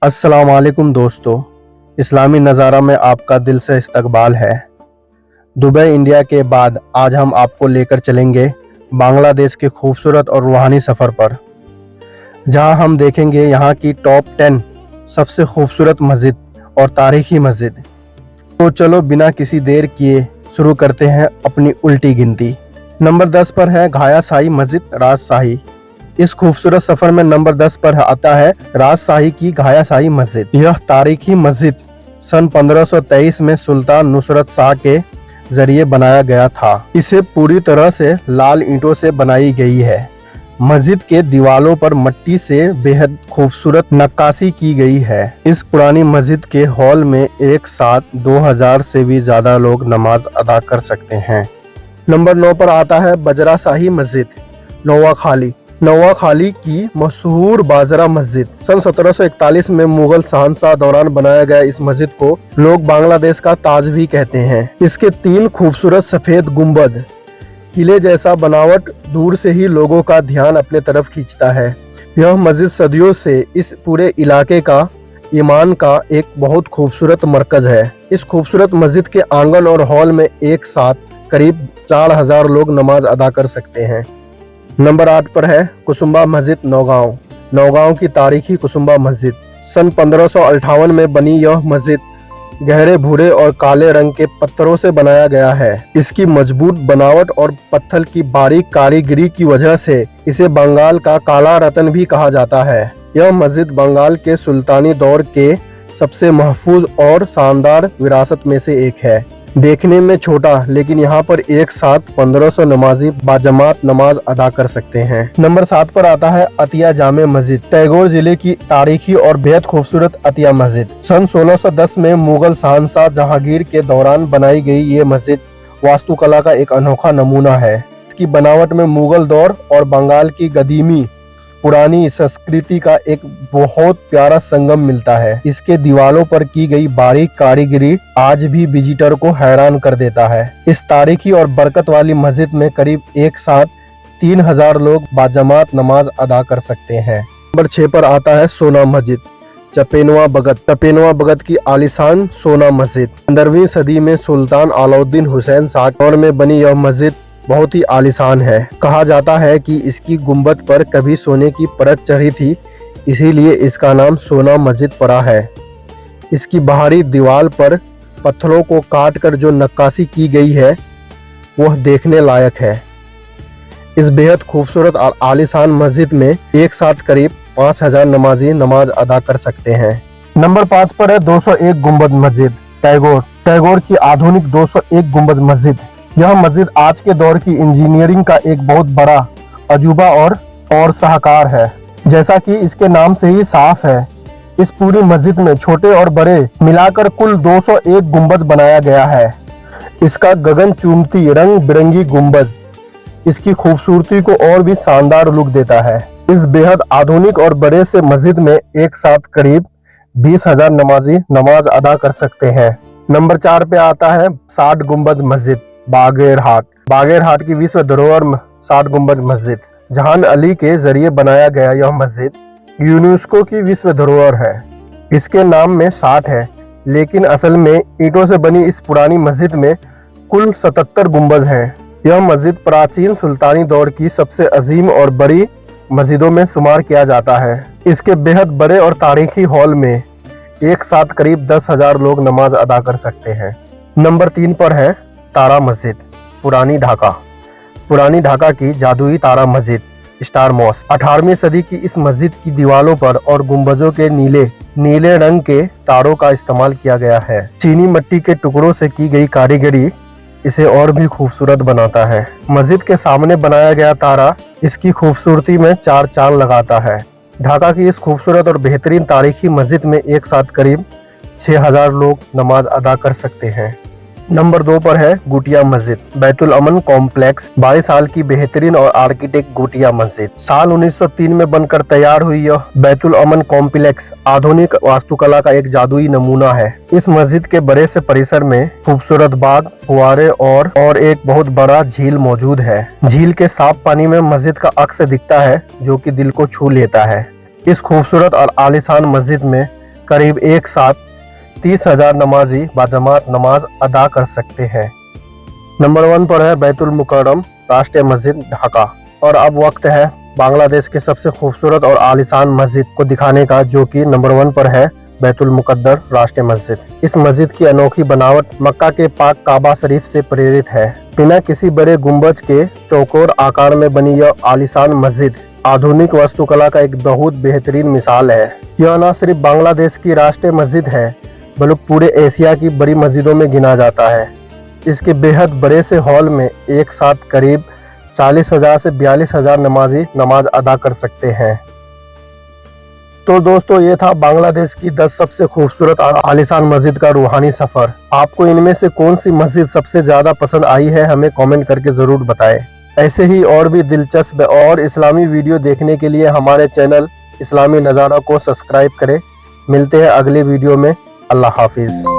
अस्सलाम वालेकुम दोस्तों, इस्लामी नज़ारा में आपका दिल से इस्तकबाल है। दुबई इंडिया के बाद आज हम आपको लेकर चलेंगे बांग्लादेश के खूबसूरत और रूहानी सफ़र पर, जहां हम देखेंगे यहाँ की टॉप 10 सबसे खूबसूरत मस्जिद और तारीखी मस्जिद। तो चलो बिना किसी देर किए शुरू करते हैं अपनी उल्टी गिनती। नंबर 10 पर है घाया शाही मस्जिद राजशाही। इस खूबसूरत सफर में नंबर 10 पर आता है राजशाही की घाया शाही मस्जिद। यह तारीखी मस्जिद सन 1523 में सुल्तान नुसरत शाह के जरिए बनाया गया था। इसे पूरी तरह से लाल ईंटों से बनाई गई है। मस्जिद के दीवारों पर मिट्टी से बेहद खूबसूरत नक्काशी की गई है। इस पुरानी मस्जिद के हॉल में एक साथ 2000 से भी ज्यादा लोग नमाज अदा कर सकते हैं। नंबर 9 पर आता है बजरा शाही मस्जिद नवाखाली। नवाखाली की मशहूर बाजरा मस्जिद सन 1741 में मुगल शहंशाह दौरान बनाया गया इस मस्जिद को लोग बांग्लादेश का ताज भी कहते हैं। इसके 3 खूबसूरत सफेद गुंबद किले जैसा बनावट दूर से ही लोगों का ध्यान अपने तरफ खींचता है। यह मस्जिद सदियों से इस पूरे इलाके का ईमान का एक बहुत खूबसूरत मरकज है। इस खूबसूरत मस्जिद के आंगन और हॉल में एक साथ करीब 4000 लोग नमाज अदा कर सकते हैं। नंबर 8 पर है कुसुम्बा मस्जिद नौगांव। नौगांव की तारीखी कुसुम्बा मस्जिद सन 1558 में बनी यह मस्जिद गहरे भूरे और काले रंग के पत्थरों से बनाया गया है। इसकी मजबूत बनावट और पत्थर की बारीक कारीगरी की वजह से इसे बंगाल का काला रत्न भी कहा जाता है। यह मस्जिद बंगाल के सुल्तानी दौर के सबसे महफूज और शानदार विरासत में से एक है। देखने में छोटा, लेकिन यहाँ पर एक साथ 1500 नमाजी बाजमात नमाज अदा कर सकते हैं। नंबर 7 पर आता है अतिया जामे मस्जिद। टैगोर जिले की तारीखी और बेहद खूबसूरत अतिया मस्जिद सन 1610 में मुगल शहंशाह जहांगीर के दौरान बनाई गई ये मस्जिद वास्तुकला का एक अनोखा नमूना है। इसकी बनावट में मुगल दौर और बंगाल की कदीमी पुरानी संस्कृति का एक बहुत प्यारा संगम मिलता है। इसके दीवारों पर की गई बारीक कारीगरी आज भी विजिटर को हैरान कर देता है। इस तारीखी और बरकत वाली मस्जिद में करीब एक साथ 3000 लोग बाजमात नमाज अदा कर सकते हैं। नंबर 6 पर आता है सोना मस्जिद चपेनवा बगत। चपेनवा बगत की आलीशान सोना मस्जिद 15वीं सदी में सुल्तान अलाउद्दीन हुसैन शाह दौर में बनी यह मस्जिद बहुत ही आलीशान है। कहा जाता है कि इसकी गुंबद पर कभी सोने की परत चढ़ी थी, इसीलिए इसका नाम सोना मस्जिद पड़ा है। इसकी बाहरी दीवार पर पत्थरों को काटकर जो नक्काशी की गई है वह देखने लायक है। इस बेहद खूबसूरत और आलीशान मस्जिद में एक साथ करीब 5000 नमाजी नमाज अदा कर सकते हैं। नंबर 5 पर है 201 गुंबद मस्जिद टैगोर की आधुनिक 201 गुंबद मस्जिद। यह मस्जिद आज के दौर की इंजीनियरिंग का एक बहुत बड़ा अजूबा और शाहकार है। जैसा कि इसके नाम से ही साफ है, इस पूरी मस्जिद में छोटे और बड़े मिलाकर कुल 201 गुंबद बनाया गया है। इसका गगन चुंबती रंग बिरंगी गुंबद इसकी खूबसूरती को और भी शानदार लुक देता है। इस बेहद आधुनिक और बड़े से मस्जिद में एक साथ करीब 20,000 नमाजी नमाज अदा कर सकते हैं। नंबर 4 पे आता है 60 गुंबद मस्जिद बागेरहाट की विश्व धरोहर 60 गुंबद मस्जिद। जहान अली के जरिए बनाया गया यह मस्जिद यूनेस्को की विश्व धरोहर है। इसके नाम में 60 है, लेकिन असल में ईंटों से बनी इस पुरानी मस्जिद में कुल 77 गुंबद हैं। यह मस्जिद प्राचीन सुल्तानी दौर की सबसे अजीम और बड़ी मस्जिदों में शुमार किया जाता है। इसके बेहद बड़े और तारीखी हॉल में एक साथ करीब 10,000 लोग नमाज अदा कर सकते हैं। नंबर 3 पर है तारा मस्जिद पुरानी ढाका की जादुई तारा मस्जिद स्टार मॉस्क। 18वीं सदी की इस मस्जिद की दीवारों पर और गुंबजों के नीले रंग के तारों का इस्तेमाल किया गया है। चीनी मिट्टी के टुकड़ों से की गई कारीगरी इसे और भी खूबसूरत बनाता है। मस्जिद के सामने बनाया गया तारा इसकी खूबसूरती में 4 चांद लगाता है। ढाका की इस खूबसूरत और बेहतरीन तारीखी मस्जिद में एक साथ करीब 6000 लोग नमाज अदा कर सकते हैं। नंबर 2 पर है गुटिया मस्जिद बैतुल अमन कॉम्प्लेक्स। 22 साल की बेहतरीन और आर्किटेक्ट गुटिया मस्जिद साल 1903 में बनकर तैयार हुई यह बैतुल अमन कॉम्प्लेक्स आधुनिक वास्तुकला का एक जादुई नमूना है। इस मस्जिद के बड़े से परिसर में खूबसूरत बाग फुआरे और एक बहुत बड़ा झील मौजूद है। झील के साफ पानी में मस्जिद का अक्स दिखता है जो कि दिल को छू लेता है। इस खूबसूरत और आलीशान मस्जिद में करीब एक साथ 30,000 नमाजी बाजमात नमाज अदा कर सकते हैं। नंबर 1 पर है बैतुल मुकर्रम राष्ट्रीय मस्जिद ढाका। और अब वक्त है बांग्लादेश के सबसे खूबसूरत और आलीशान मस्जिद को दिखाने का, जो कि नंबर 1 पर है बैतुल मुकद्दर राष्ट्रीय मस्जिद। इस मस्जिद की अनोखी बनावट मक्का के पाक काबा शरीफ से प्रेरित है। बिना किसी बड़े गुंबज के चौकोर आकार में बनी यह आलीशान मस्जिद आधुनिक वास्तुकला का एक बहुत बेहतरीन मिसाल है। यह न सिर्फ बांग्लादेश की राष्ट्रीय मस्जिद है, बल्कि पूरे एशिया की बड़ी मस्जिदों में गिना जाता है। इसके बेहद बड़े से हॉल में एक साथ करीब 40,000 से 42,000 नमाजी नमाज अदा कर सकते हैं। तो दोस्तों, ये था बांग्लादेश की 10 सबसे खूबसूरत और आलीशान मस्जिद का रूहानी सफर। आपको इनमें से कौन सी मस्जिद सबसे ज्यादा पसंद आई है, हमें कमेंट करके जरूर बताएं। ऐसे ही और भी दिलचस्प और इस्लामी वीडियो देखने के लिए हमारे चैनल इस्लामी नज़ारा को सब्सक्राइब करें। मिलते हैं अगले वीडियो में। अल्लाह हाफिज।